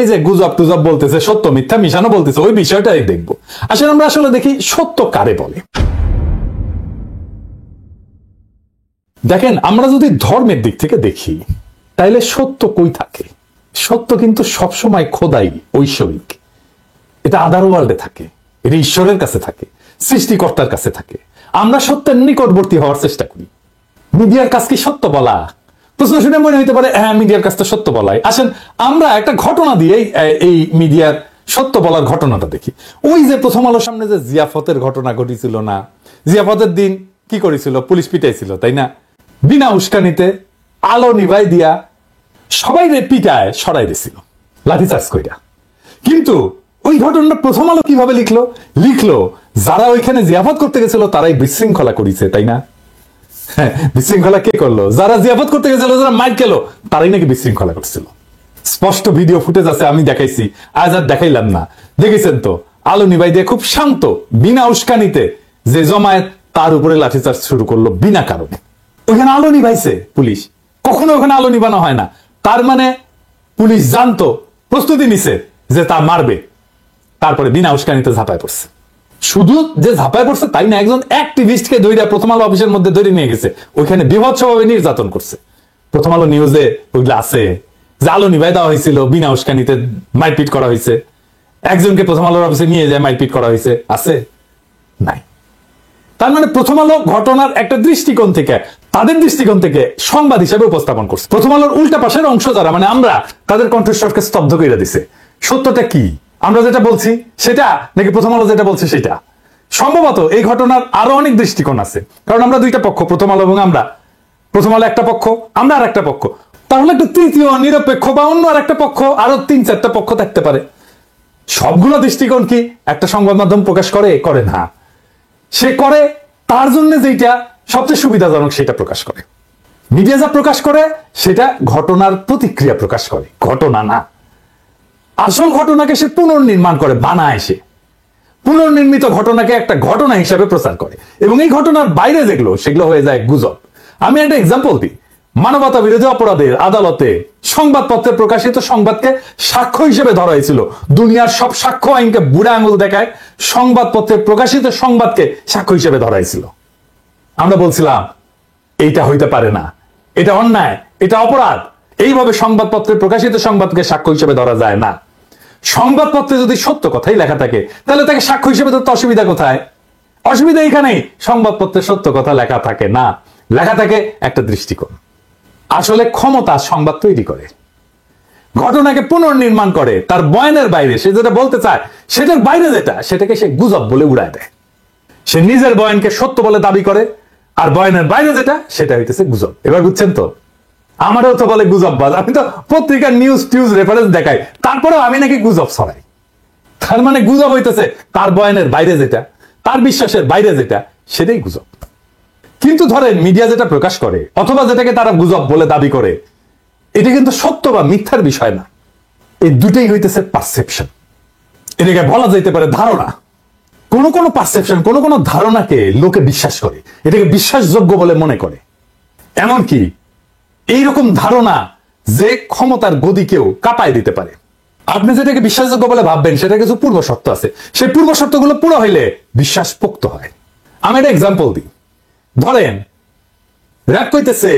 এই যে গুজব টুজব বলতেছে, সত্য মিথ্যা মিশানো বলতেছে, ওই বিষয়টাই দেখবো। আসলে আমরা আসলে দেখি সত্য কারে বলে। দেখেন, আমরা যদি ধর্মের দিক থেকে দেখি তাইলে সত্য কই থাকে? সত্য কিন্তু সবসময় খোদাই, ঐশ্বরিক। এটা আদার ওয়ার্ল্ডে থাকে, এটা ঈশ্বরের কাছে থাকে, সৃষ্টিকর্তার কাছে থাকে। আমরা সত্যের নিকটবর্তী হওয়ার চেষ্টা করি। মিডিয়ার কাজ কি সত্য বলা? প্রশ্ন শুনে মনে হইতে পারে হ্যাঁ, মিডিয়ার কাজ তো সত্য বলাই। আসেন আমরা একটা ঘটনা দিয়ে এই মিডিয়ার সত্য বলার ঘটনাটা দেখি। ওই যে প্রথম আলোর সামনে যে জিয়াফতের ঘটনা ঘটেছিল না, জিয়াফতের দিন কি করেছিল? পুলিশ পিটাইছিল, তাই না? বিনা উস্কানিতে আলো নিভাই দিয়া সবাই পিটায় সরাই দিছিল লাঠিচার্জ কইরা। কিন্তু ওই ঘটনাটা প্রথম আলো কিভাবে লিখলো যারা ওইখানে জিয়াফত করতে গেছিল তারাই বিশৃঙ্খলা করেছে, তাই না? হ্যাঁ, বিশৃঙ্খলা কে করলো? যারা জিয়াফত করতে গেছিল, যারা মাইক খেলো, তারাই নাকি বিশৃঙ্খলা করছিল। স্পষ্ট ভিডিও ফুটেজ আছে, আমি দেখাইছি, আজ আর দেখাইলাম না। দেখেছেন তো, আলো নিভাই দিয়ে খুব শান্ত, বিনা উস্কানিতে যে জমায়েত তার উপরে লাঠিচার্জ শুরু করলো বিনা কারণে। ওখানে আলো নিভাইছে পুলিশ, কখনো ওখানে আলো নিভানো হয় না। তার মানে পুলিশ জানতো, প্রস্তুতি নিছে যে তা মারবে, তারপরে বিনা উস্কানিতে ঝাঁপায় পড়ছে। শুধু যে ঝাঁপায় পড়ছে তাই না, একজন অ্যাক্টিভিস্টকে ধরে প্রথম আলো অফিসের মধ্যে ধরে নিয়ে গেছে, ওইখানে বিভৎসভাবে নির্যাতন করছে। প্রথম আলো নিউজে ওইগুলো আছে যে আলো নিভাই দেওয়া হয়েছিল, বিনা উস্কানিতে মারপিট করা হয়েছে, একজনকে প্রথম আলোর অফিসে নিয়ে যায় মারপিট করা হয়েছে, আছে? নাই। তার মানে প্রথম আলো ঘটনার একটা দৃষ্টিকোণ থেকে, তাদের দৃষ্টিকোণ থেকে সংবাদ হিসেবে উপস্থাপন করছে। প্রথম আলোর উল্টা পাশের অংশ যারা, মানে আমরা, তাদের কণ্ঠস্বরকে স্তব্ধ করে দিছে। সত্যটা কি? আমরা যেটা বলছি সেটা নাকি প্রথম আলো যেটা বলছে সেটা? সম্ভবত এই ঘটনার আরো অনেক দৃষ্টিকোণ আছে, কারণ আমরা দুইটা পক্ষ, প্রথম আলো এবং আমরা। প্রথম আলো একটা পক্ষ, আমরা আর একটা পক্ষ। তাহলে একটা তৃতীয় নিরপেক্ষ বা অন্য আর একটা পক্ষ, আরো 3-4টা পক্ষ থাকতে পারে। সবগুলো দৃষ্টিকোণ কি একটা সংবাদ মাধ্যম প্রকাশ করে না? সে করে তার জন্য যেটা সবচেয়ে সুবিধাজনক সেটা প্রকাশ করে। মিডিয়া যা প্রকাশ করে সেটা ঘটনার প্রতিক্রিয়া প্রকাশ করে, ঘটনা না। আসল ঘটনাকে সে পুনর্নির্মাণ করে, বানায়। সে পুনর্নির্মিত ঘটনাকে একটা ঘটনা হিসাবে প্রচার করে, এবং এই ঘটনার বাইরে যেগুলো, সেগুলো হয়ে যায় গুজব। আমি একটা এক্সাম্পল দিই। মানবতা বিরোধী অপরাধের আদালতে সংবাদপত্রে প্রকাশিত সংবাদকে সাক্ষ্য হিসেবে ধরা হয়েছিল। দুনিয়ার সব সাক্ষ্য আইনকে বুড়া আঙুল দেখায় সংবাদপত্রে প্রকাশিত সংবাদকে সাক্ষ্য হিসেবে ধরা হয়েছিল। আমরা বলছিলাম এইটা হইতে পারে না, এটা অন্যায়, এটা অপরাধ। এইভাবে সংবাদপত্রে প্রকাশিত সংবাদকে সাক্ষ্য হিসেবে ধরা যায় না। সংবাদপত্রে যদি সত্য কথাই লেখা থাকে তাহলে তাকে সাক্ষ্য হিসেবে ধরতে অসুবিধা কোথায়? অসুবিধা এখানেই, সংবাদপত্রে সত্য কথা লেখা থাকে না, লেখা থাকে একটা দৃষ্টিকোণ। আসলে ক্ষমতা সংবাদ তৈরি করে, ঘটনাকে পুনর্নির্মাণ করে, তার বয়ানের বাইরে সে যেটা বলতে চায় সেটার বাইরে যেটা, সেটাকে সে গুজব বলে উড়ায় দেয়। সে নিজের বয়ানকে সত্য বলে দাবি করে, আর বয়ানের বাইরে যেটা সেটা হইতেছে গুজব। এবার বুঝছেন তো? আমারও তো বলে গুজববাজ, আমি তো পত্রিকার নিউজ টিউজ রেফারেন্স দেখাই, তারপরেও আমি নাকি গুজব ছড়াই। তার মানে গুজব হইতেছে তার বয়ানের বাইরে যেটা, তার বিশ্বাসের বাইরে যেটা, সেটাই গুজব। কিন্তু ধরেন মিডিয়া যেটা প্রকাশ করে অথবা যেটাকে তারা গুজব বলে দাবি করে, এটা কিন্তু সত্য বা মিথ্যার বিষয় না। এই দুটেই হইতেছে পারসেপশন। এটাকে বলা যাইতে পারে ধারণা। কোন কোন পারসেপশন, কোন কোন ধারণাকে লোকে বিশ্বাস করে, এটাকে বিশ্বাসযোগ্য বলে মনে করে। এমনকি এইরকম ধারণা যে ক্ষমতার গদিকেও কাঁপায় দিতে পারে। আপনি যেটাকে বিশ্বাসযোগ্য বলে ভাববেন সেটা কিছু পূর্ব শর্ত আছে, সেই পূর্ব শর্তগুলো পুরো হইলে বিশ্বাস পোক্ত হয়। আমি একটা এক্সাম্পল দিই। ধরেন র‍্যাব কইতেছে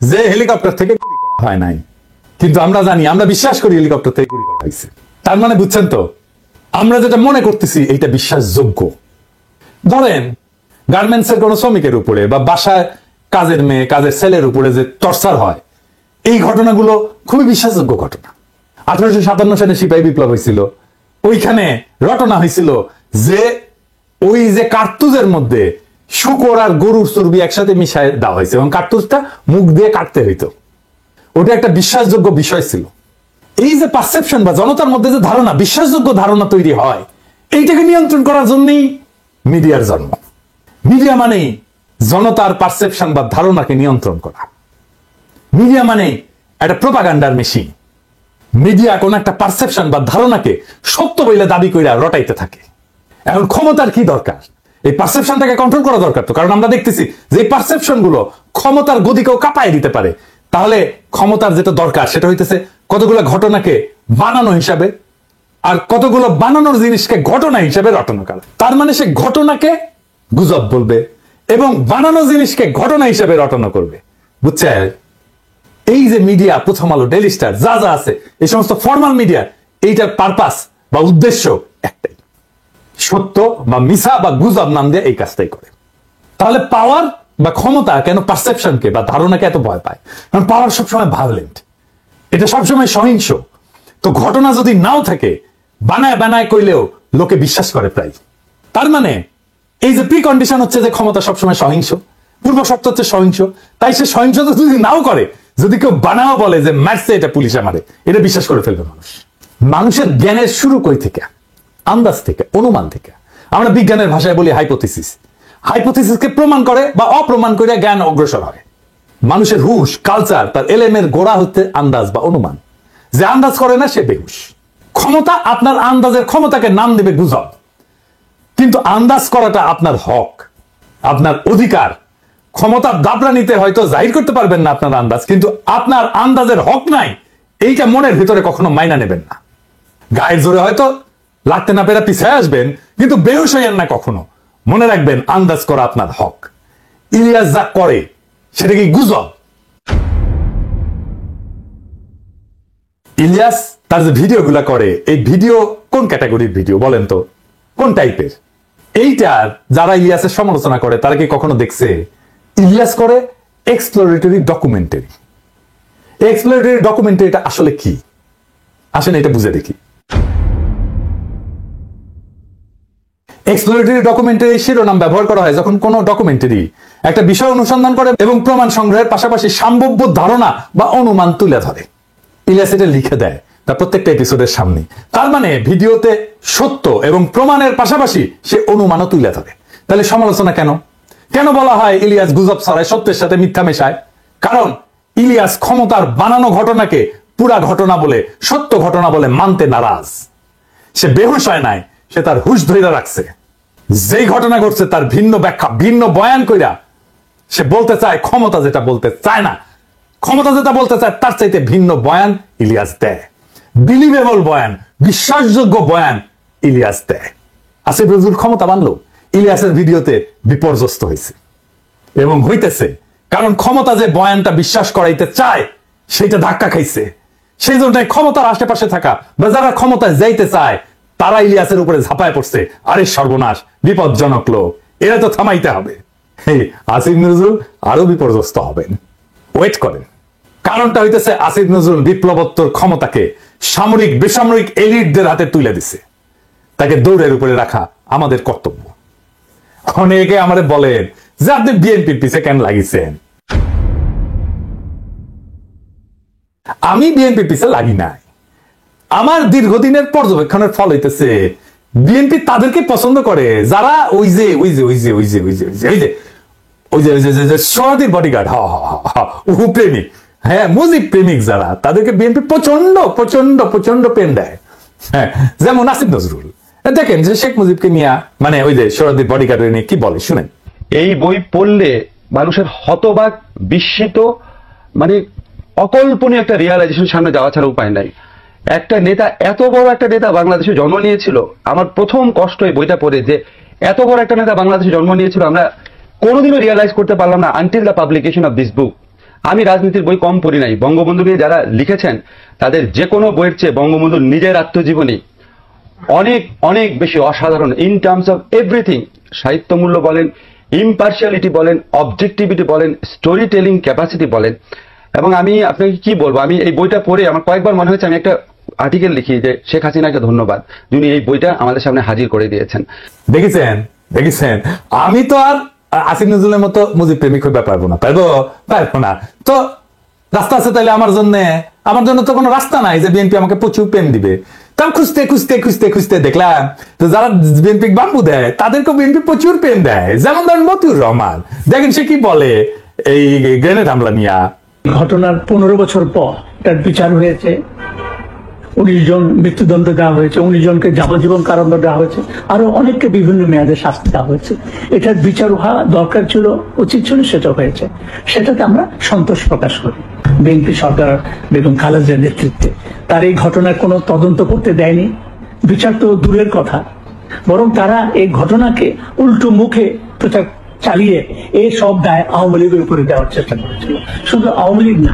যে হেলিকপ্টার থেকে গুলি করা হয় নাই, কিন্তু আমরা জানি, আমরা বিশ্বাস করি হেলিকপ্টার থেকে গুলি করা হয়েছে। তার মানে বুঝছেন তো, আমরা যেটা মনে করতেছি এইটা বিশ্বাসযোগ্য। ধরেন গার্মেন্টসের কোন শ্রমিকের উপরে বা বাসায় কাজের মেয়ে, কাজের ছেলের উপরে যে টর্চার হয়, এই ঘটনাগুলো খুবই বিশ্বাসযোগ্য ঘটনা। 1857 সালে সিপাহী বিপ্লব হয়েছিল, ওইখানে রটনা হয়েছিল যে ওই যে কার্তুজের মধ্যে শুকর আর গরুর চর্বি একসাথে মিশায় দেওয়া হয়েছে এবং কার্তুজটা মুখ দিয়ে কাটতে হইতো। ওটা একটা বিশ্বাসযোগ্য বিষয় ছিল। এই যে পারসেপশন বা জনতার মধ্যে যে ধারণা, বিশ্বাসযোগ্য ধারণা তৈরি হয়, এইটাকে নিয়ন্ত্রণ করার জন্যই মিডিয়ার জন্ম। মিডিয়া মানেই জনতার পারসেপশন বা ধারণাকে নিয়ন্ত্রণ করা। মিডিয়া মানে একটা প্রোপাগান্ডার মেশিন। মিডিয়া কোন একটা পারসেপশন বা ধারণাকে সত্য বলে দাবি কইরা রটাইতে থাকে। এখন ক্ষমতার কি দরকার? এই পারসেপশনটাকে কন্ট্রোল করা দরকার তো, কারণ আমরা দেখতেছি যে এই পারসেপশন গুলো ক্ষমতার গদিকেও কাঁপায় দিতে পারে। তাহলে ক্ষমতার যেটা দরকার সেটা হইতেছে কতগুলো ঘটনাকে বানানো হিসাবে, আর কতগুলো বানানোর জিনিসকে ঘটনা হিসাবে রটনা করে। তার মানে সে ঘটনাকে গুজব বলবে এবং বানানো জিনিসকে ঘটনা হিসাবে রটনা করবে। বুঝছে? এই যে মিডিয়া, প্রথম আলো, ডেইলি স্টার, যা যা আছে, এই সমস্ত ফর্মাল মিডিয়া, এইটার পারপাস বা উদ্দেশ্য একটাই, সত্য বা মিছা বা গুজব নাম দিয়ে এই কাজটাই করে। তাহলে পাওয়ার বা ক্ষমতা কেন পারসেপশনকে বা ধারণাকে এত ভয় পায়? কারণ পাওয়ার সবসময় ভায়োলেন্ট, এটা সবসময় সহিংস। তো ঘটনা যদি নাও থাকে, বানায় বানায় কইলেও লোকে বিশ্বাস করে প্রায়। তার মানে এই যে প্রি কন্ডিশন হচ্ছে যে ক্ষমতা সবসময় সহিংস, পূর্ব শর্ত হচ্ছে সহিংস, তাই সে সহিংসতা যদি নাও করে, যদি কেউ বানাও বলে যে মারছে এটা পুলিশ আমারে, এটা বিশ্বাস করে ফেলবে মানুষ। মানুষের জ্ঞানের শুরু কই থেকে? আন্দাজ থেকে, অনুমান থেকে। আমরা বিজ্ঞানের ভাষায় বলি হাইপোথিসিস। হাইপোথিসিসকে প্রমাণ করে বা অপ্রমাণ করে জ্ঞান অগ্রসর হয়। মানুষের হুশ, কালচার, তার এলেমের গোড়া হচ্ছে আন্দাজ বা অনুমান। যে আন্দাজ করে না সে বেহুশ। ক্ষমতা আপনার আন্দাজের ক্ষমতাকে নাম দেবে গুজব, কিন্তু আন্দাজ করাটা আপনার হক, আপনার অধিকার। ক্ষমতার দাবরানিতে হয়তো জাহির করতে পারবেন না আপনার আন্দাজ, কিন্তু আপনার আন্দাজের হক নাই, এইটা মনের ভিতরে কখনো মাইনা নেবেন না। গায়ের জোরে হয়তো লাগতে না পেরে পিছিয়ে আসবেন, কিন্তু বেহুশ হইয়েন না কখনো। মনে রাখবেন আন্দাজ করা আপনার হক। ইলিয়াস যা করে সেটা কি গুজব? ইলিয়াস তার যে ভিডিওগুলা করে, এই ভিডিও কোন ক্যাটাগরির ভিডিও বলেন তো? কোন টাইপের? এইটার যারা ইলিয়াসের সমালোচনা করে তারা কি কখনো দেখছে? ইলিয়াস করে এক্সপ্লোরেটরি ডকুমেন্টারি। এক্সপ্লোরেটরি ডকুমেন্টারিটা আসলে কি? আসেন এটা বুঝে দেখি। এক্সপ্লোরেটরি ডকুমেন্টারি শিরোনাম ব্যবহার করা হয় যখন কোন ডকুমেন্টারি একটা বিষয় অনুসন্ধান করে এবং প্রমাণ সংগ্রহের পাশাপাশি সম্ভাব্য ধারণা বা অনুমান তুলে ধরে। ইলিয়াস এটা লিখে দেয় তার প্রত্যেকটা এপিসোডের সামনে। তার মানে ভিডিওতে সত্য এবং প্রমাণের পাশাপাশি সে অনুমানও তুলে ধরে। তাহলে সমালোচনা কেন? কেন বলা হয় ইলিয়াস গুজব ছড়ায়, সত্যের সাথে মিথ্যা মেশায়? কারণ ইলিয়াস ক্ষমতার বানানো ঘটনাকে পুরা ঘটনা বলে, সত্য ঘটনা বলে মানতে নারাজ। সে বেহুশ হয় নাই, সে তার হুশ ধরে রাখছে। যেই ঘটনা ঘটছে তার ভিন্ন ব্যাখ্যা, ভিন্ন বয়ান কইরা সে বলতে চায় ক্ষমতা যেটা বলতে চায় না। ক্ষমতা যেটা বলতে চায় তার চাইতে ভিন্ন বয়ান ইলিয়াস দেয়। বিলিভেবল বয়ান, বিশ্বাসযোগ্য বয়ান ইলিয়াস দেয়। আসিফ নজরুল ক্ষমতা মানলো, ইলিয়াসের ভিডিওতে বিপর্যস্ত হয়েছে এবং হইতেছে। কারণ ক্ষমতা যে বয়ানটা বিশ্বাস করাইতে চায় সেটা ধাক্কা খাইছে। সেই জন্যই ক্ষমতার আশেপাশে থাকা বা যারা ক্ষমতায় যাইতে চায় তারা ইলিয়াসের উপরে ঝাঁপায় পড়ছে। আরে সর্বনাশ, বিপজ্জনক লোক, এরা তো থামাইতে হবে। আসিফ নজরুল আরো বিপর্যস্ত হবেন, ওয়েট করেন। কারণটা হইতেছে আসিফ নজরুল বিপ্লবোত্তর ক্ষমতাকে সামরিক বেসামরিক এলিটদের হাতে তুলে দিছে। তাকে দৌড়ের উপরে রাখা আমাদের কর্তব্য। অনেকে আমাদের বলেন যে আপনি বিএনপির পিছে কেন লাগিয়েছেন। আমি বিএনপির পিছে লাগি নাই। আমার দীর্ঘদিনের পর্যবেক্ষণের ফল হইতেছে বিএনপি তাদেরকে পছন্দ করে যারা ওই যে ওই যে ওই যে ওই যে ওই যে ওই যে ওই যে ওই যে ওই যে সরাদির বডিগার্ড, প্রেমিক, হ্যাঁ মুজিব প্রেমিক যারা, তাদেরকে বিএনপি প্রচন্ড প্রচন্ড প্রচন্ড পেন দেয়। হ্যাঁ, যেমন আসিফ নজরুল দেখেন যে শেখ মুজিবকে নিয়ে, মানে ওই যে সরাদির বডিগার্ডের নিয়ে কি বলে শুনেন। এই বই পড়লে মানুষের হতবাক, বিস্মিত, মানে অকল্পনীয় একটা রিয়ালাইজেশন সামনে যাওয়া ছাড়া উপায় নাই। একটা নেতা, এত বড় একটা নেতা বাংলাদেশে জন্ম নিয়েছিল। আমার প্রথম কষ্ট এই বইটা পড়ে যে এত বড় একটা নেতা বাংলাদেশে জন্ম নিয়েছিল, আমরা কোনোদিনও রিয়ালাইজ করতে পারলাম না until the publication of this book. আমি রাজনীতির বই কম পড়ি নাই, বঙ্গবন্ধু নিয়ে যারা লিখেছেন তাদের যে কোনো বইয়ের চেয়ে বঙ্গবন্ধুর নিজের আত্মজীবনী অনেক অনেক বেশি অসাধারণ ইন টার্মস অফ এভরিথিং। সাহিত্যমূল্য বলেন, ইম্পার্শিয়ালিটি বলেন, অবজেক্টিভিটি বলেন, স্টোরি টেলিং ক্যাপাসিটি বলেন। এবং আমি আপনাকে কি বলবো, আমি এই বইটা পড়ে আমার কয়েকবার মনে হয়েছে আমি একটা আর্টিকেল লিখি যে শেখ হাসিনাকে ধন্যবাদ, যিনি এই বইটা আমাদের সামনে হাজির করে দিয়েছেন। দেখেছেন দেখেছেন, আমি তো আর আসিফ নজরুলের মতো মুজিব প্রেমিক হইতে পারবো না, পারবো না। তো রাস্তা আছে তাইলে আমার জন্য তো কোনো রাস্তা নাই যে বিএনপি আমাকে প্রচুর প্রেম দিবে। তাও খুঁজতে খুঁজতে খুঁজতে খুঁজতে দেখলাম তো যারা বিএনপি বাম্বু দেয় তাদেরকে বিএনপি প্রচুর প্রেম দেয়। যেমন ধরেন মতিউর রহমান, দেখেন সে কি বলে এই গ্রেনেড হামলা নিয়া। ঘটনার 15 বছর পর তার বিচার হয়েছে, 19 জন মৃত্যুদণ্ড দেওয়া হয়েছে, 19 জনকে যাবজ্জীবন কারাদণ্ড দেওয়া হয়েছে, আরো অনেককে বিভিন্ন মেয়াদে শাস্তি দেওয়া হয়েছে। এটার বিচার হওয়া দরকার ছিল, উচিত ছিল, সেটা হয়েছে। সেটাতে আমরা সন্তোষ প্রকাশ করি। বিএনপি সরকার বেগম খালেদার নেতৃত্বে তার এই ঘটনার কোনো তদন্ত করতে দেয়নি, বিচার তো দূরের কথা, বরং তারা এই ঘটনাকে উল্টো মুখে প্রচার চালিয়ে এই সব দায় আওয়ামী লীগের উপরে দেওয়ার চেষ্টা করেছিল। শুধু আওয়ামী লীগ না,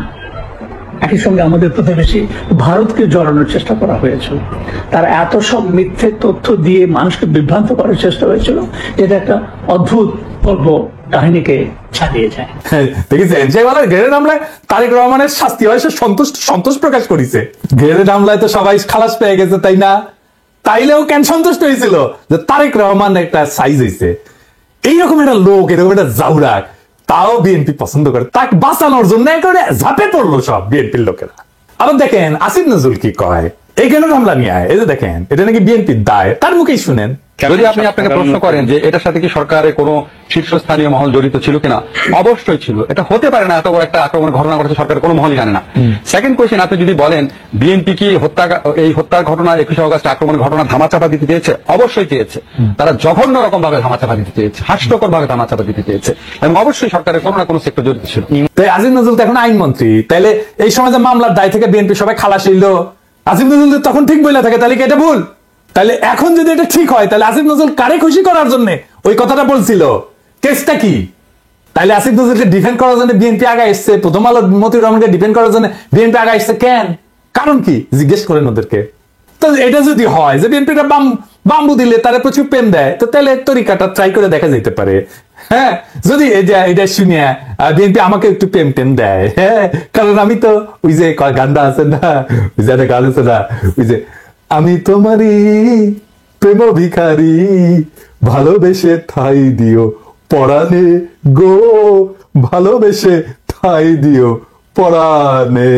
একই সঙ্গে আমাদের প্রতিবেশী ভারতকে জড়ানোর চেষ্টা করা হয়েছিল। তারা এত সব মিথ্যে তথ্য দিয়ে মানুষকে বিভ্রান্ত করার চেষ্টা হয়েছিল, যেটা একটা অদ্ভুত গল্প কাহিনীকে ছাড়িয়ে যায়। দেখেছেন যে বলে গ্রেনেড হামলায় তারেক রহমানের শাস্তি হয়, সে সন্তোষ প্রকাশ করেছে। গ্রেনেড হামলায় তো সবাই খালাস পেয়ে গেছে, তাই না? তাইলেও কেন সন্তুষ্ট হয়েছিল যে তারেক রহমান একটা সাইজ হয়েছে? এইরকম একটা লোক, এরকম একটা জাউরাক, তাও বিএনপি পছন্দ করে, তাকে বাঁচানোর জন্য একেবারে ঝাঁপে পড়লো সব বিএনপির লোকেরা। আবার দেখেন আসিফ নজরুল কি কয় এই গ্রেনেড হামলা নিয়ে, এই যে দেখেন এটা নাকি বিএনপির দায়, তার মুখেই শুনেন। যদি আপনি আপনাকে প্রশ্ন করেন যে এটার সাথে কি সরকারের কোনো শীর্ষস্থানীয় মহল জড়িত ছিল কিনা, অবশ্যই ছিল। এটা হতে পারে না এত বড় একটা আক্রমণ ঘটনা ঘটেছে সরকারের কোনো মহলই জানে না। সেকেন্ড কোয়েশ্চেন, আপনি যদি বলেন বিএনপি কি এই হত্যার ঘটনা 21 আগস্ট আক্রমণের ঘটনা ধামাচাপা দিতে চেয়েছে, অবশ্যই চেয়েছে। তারা জঘন্য রকম ভাবে ধামাচাপা দিতে চেয়েছে, হাস্যকর ভাবে ধামাচাপা দিতে চেয়েছে, এবং অবশ্যই সরকারের কোনো না কোনো সেক্টর জড়িত ছিল। তাই আসিফ নজরুল তো এখন আইনমন্ত্রী, তাইলে এই সময় যে মামলার দায় থেকে বিএনপি সবাই খালাস হইল, আসিফ নজরুল তখন ঠিক বলে থাকে, তাহলে কি এটা ভুল? তাহলে এখন যদি এটা ঠিক হয়, তাহলে আসিফ নজরুল কারে খুশি করার জন্য ওই কথাটা বলছিল? কেসটা কি? তাহলে আসিফ নজরুলকে ডিফেন্ড করার জন্য বিএনপি আগা এসছে, প্রথম আলো মতিউর রহমানকে ডিফেন্ড করার জন্য বিএনপি আগা এসছে কেন? কারণ কি জিজ্ঞেস করেন ওদেরকে। তো এটা যদি হয় যে বিএনপিটা বাম্বু দিলে তারা প্রচুর পেন দেয়, তো তাহলে তরিকাটা ট্রাই করে দেখা যেতে পারে। হ্যাঁ, যদি এটা শুনে বিএনপি আমাকে একটু প্রেম টেম দেয়, হ্যাঁ, কারণ আমি তো ওই যে গানটা আছে না, ওই যে একটা গান আছে না, ওই যে আমি তোমারই প্রেম ভিখারি, ভালোবেসে ঠাই দিও পরাণে গো, ভালোবেসে ঠাই দিও পরাণে।